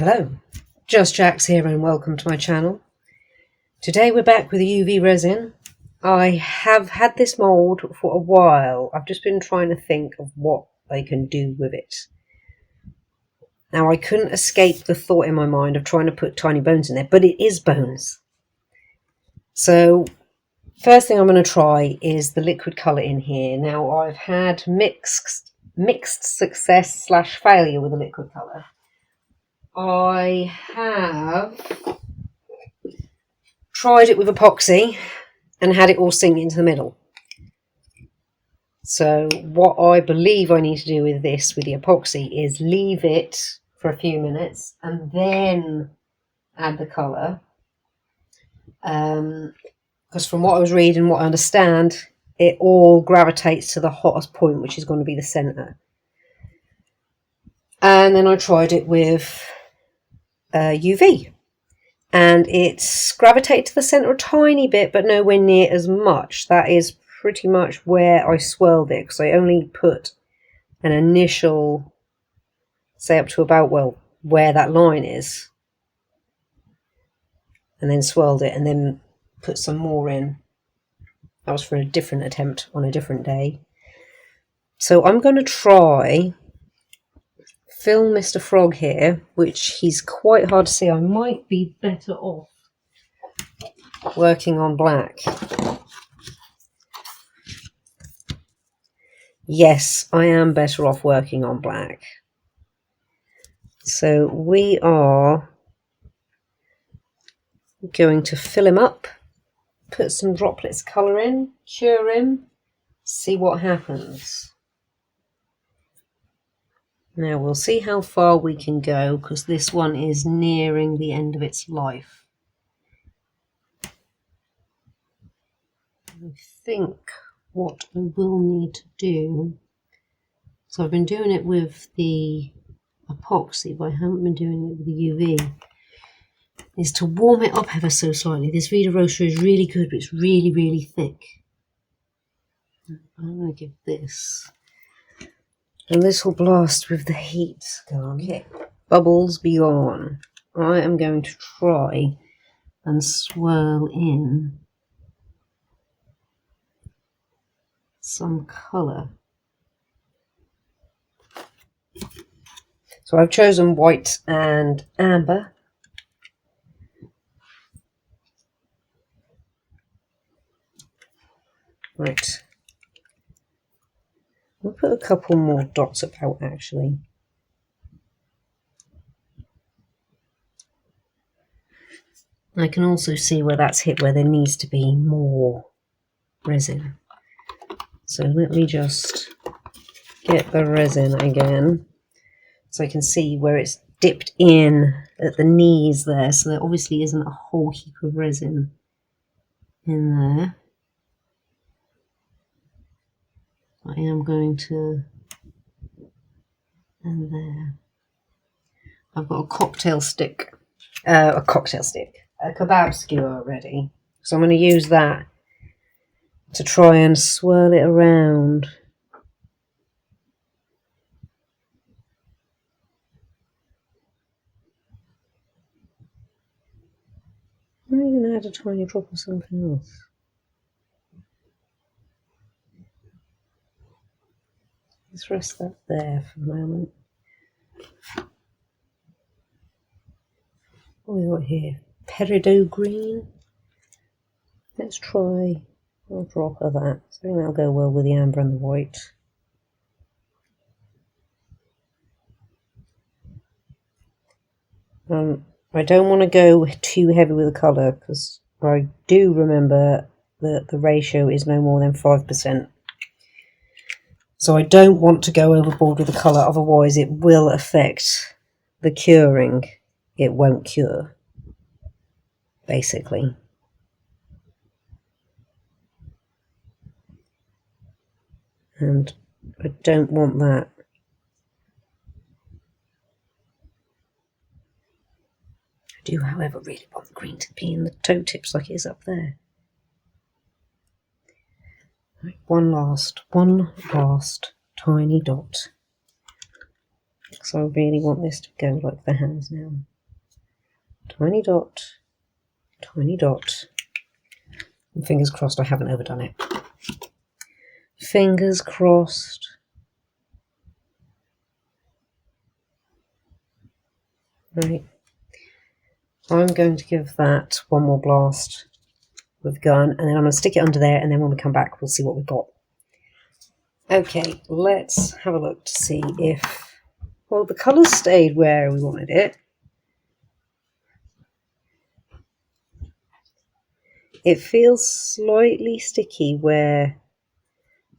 Hello, Just Jax here and welcome to my channel. Today we're back with the UV resin. I have had this mould for a while. I've just been trying to think of what I can do with it. Now I couldn't escape the thought in my mind of trying to put tiny bones in there, but it is bones. So first thing I'm going to try is the liquid colour in here. Now I've had mixed success / failure with the liquid colour. I have tried it with epoxy and had it all sink into the middle. So what I believe I need to do with this, with the epoxy, is leave it for a few minutes and then add the colour. Because from what I was reading, what I understand, it all gravitates to the hottest point, which is going to be the centre. And then I tried it with UV, and it's gravitated to the centre a tiny bit, but nowhere near as much. That is pretty much where I swirled it, because I only put an initial, say up to about, well, where that line is, and then swirled it and then put some more in. That was for a different attempt on a different day. So I'm going to try film Mr. Frog here, which he's quite hard to see. I might be better off working on black. Yes, I am better off working on black. So we are going to fill him up, put some droplets of colour in, cure him, see what happens. Now we'll see how far we can go, because this one is nearing the end of its life. I think what I will need to do, so I've been doing it with the epoxy, but I haven't been doing it with the UV, is to warm it up ever so slightly. This Vita Roaster is really good, but it's really, really thick. I'm going to give this a little blast with the heat gun. Okay, bubbles be gone. I am going to try and swirl in some colour. So I've chosen white and amber. Right. We'll put a couple more dots about, actually. I can also see where that's hit, where there needs to be more resin. So let me just get the resin again, so I can see where it's dipped in at the knees there. So there obviously isn't a whole heap of resin in there. I am going to, and there. I've got a kebab skewer ready. So I'm going to use that to try and swirl it around. I'm even going to add a tiny drop of something else. Let's rest that there for a moment. What have we got here? Peridot green. Let's try a drop of that. I think that'll go well with the amber and the white. I don't want to go too heavy with the colour, because I do remember that the ratio is no more than 5%. So I don't want to go overboard with the colour, otherwise it will affect the curing. It won't cure, basically. And I don't want that. I do, however, really want the green to be in the toe tips like it is up there. Right, one last tiny dot. So I really want this to go like the hands now. tiny dot, tiny dot. And fingers crossed I haven't overdone it. Fingers crossed. Right. I'm going to give that one more blast with gun, and then I'm going to stick it under there, and then when we come back we'll see what we've got. Okay, let's have a look to see if, well, the colour stayed where we wanted it. It feels slightly sticky where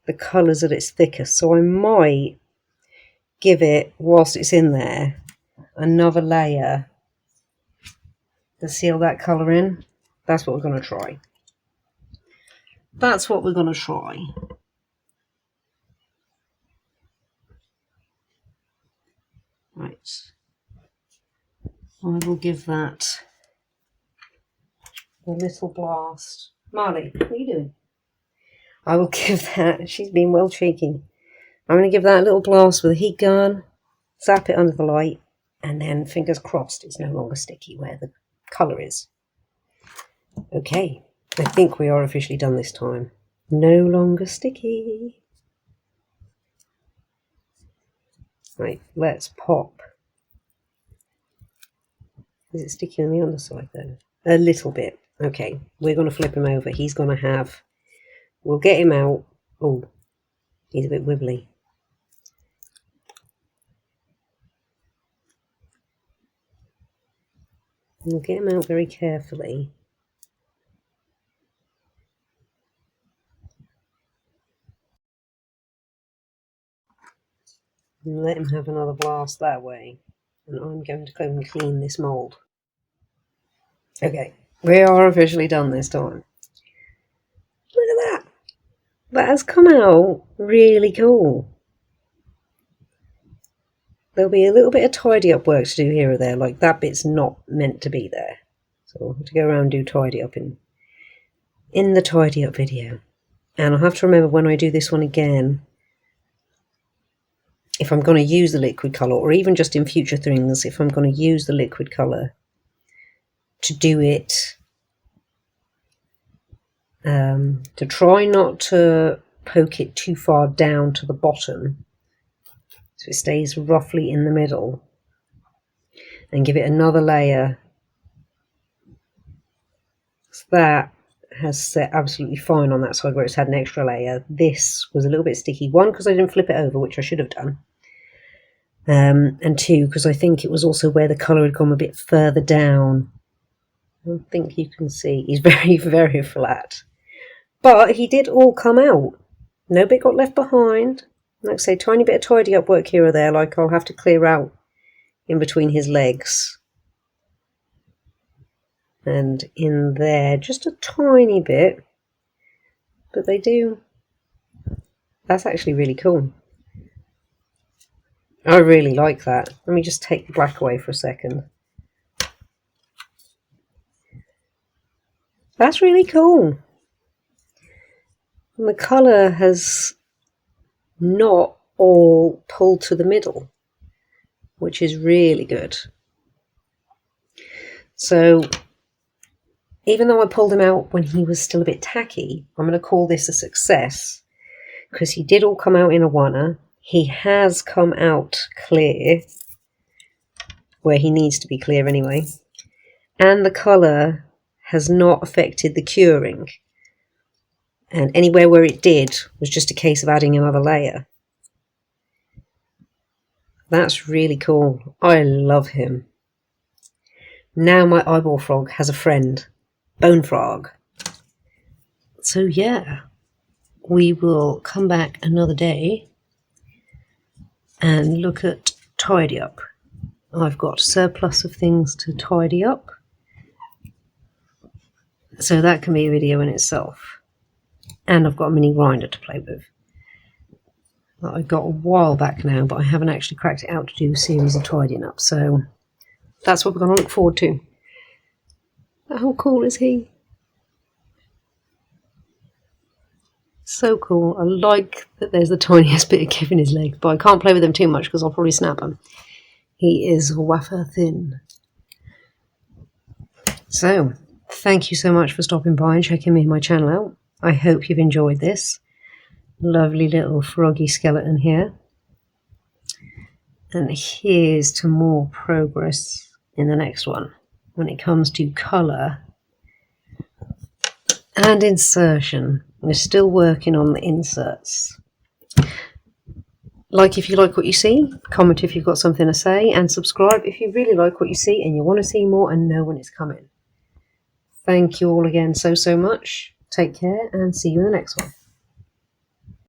the colour's at its thickest, so I might give it, whilst it's in there, another layer to seal that colour in. That's what we're going to try. That's what we're going to try. Right. I will give that a little blast. Marley, what are you doing? I will give that, she's been well cheeky. I'm going to give that a little blast with a heat gun, zap it under the light, and then fingers crossed it's no longer sticky where the colour is. Okay, I think we are officially done this time. No longer sticky. Right, let's pop. Is it sticky on the underside though? A little bit. Okay, we're going to flip him over. He's going to have, we'll get him out. Oh, he's a bit wibbly. We'll get him out very carefully. And let him have another blast that way. And I'm going to go and clean this mould. Okay, we are officially done this time. Look at that. That has come out really cool. There'll be a little bit of tidy up work to do here or there, like that bit's not meant to be there. So I'll have to go around and do tidy up in the tidy up video. And I'll have to remember when I do this one again, if I'm going to use the liquid colour, or even just in future things, if I'm going to use the liquid colour, to do it, to try not to poke it too far down to the bottom, so it stays roughly in the middle, and give it another layer. So that has set absolutely fine on that side where it's had an extra layer. This was a little bit sticky. One, because I didn't flip it over, which I should have done. And two, because I think it was also where the colour had gone a bit further down. I don't think you can see. He's very, very flat. But he did all come out. No bit got left behind. Like I say, tiny bit of tidy up work here or there, like I'll have to clear out in between his legs. And in there, just a tiny bit. But they do. That's actually really cool. I really like that. Let me just take the black away for a second. That's really cool. And the colour has not all pulled to the middle, which is really good. So even though I pulled him out when he was still a bit tacky, I'm going to call this a success, because he did all come out in a oneer. He has come out clear, where he needs to be clear anyway, and the colour has not affected the curing, and anywhere where it did was just a case of adding another layer. That's really cool. I love him. Now my eyeball frog has a friend, Bone Frog. So yeah, we will come back another day and look at tidy up. I've got a surplus of things to tidy up, so that can be a video in itself. And I've got a mini grinder to play with that I got a while back now, but I haven't actually cracked it out to do a series of tidying up. So that's what we're going to look forward to. How cool is he? So cool. I like that there's the tiniest bit of give in his legs, but I can't play with him too much because I'll probably snap him. He is wafer thin. So, thank you so much for stopping by and checking my channel out. I hope you've enjoyed this lovely little froggy skeleton here. And here's to more progress in the next one when it comes to colour and insertion. We're still working on the inserts. Like if you like what you see, comment if you've got something to say, and subscribe if you really like what you see and you want to see more and know when it's coming. Thank you all again so much. Take care and see you in the next one.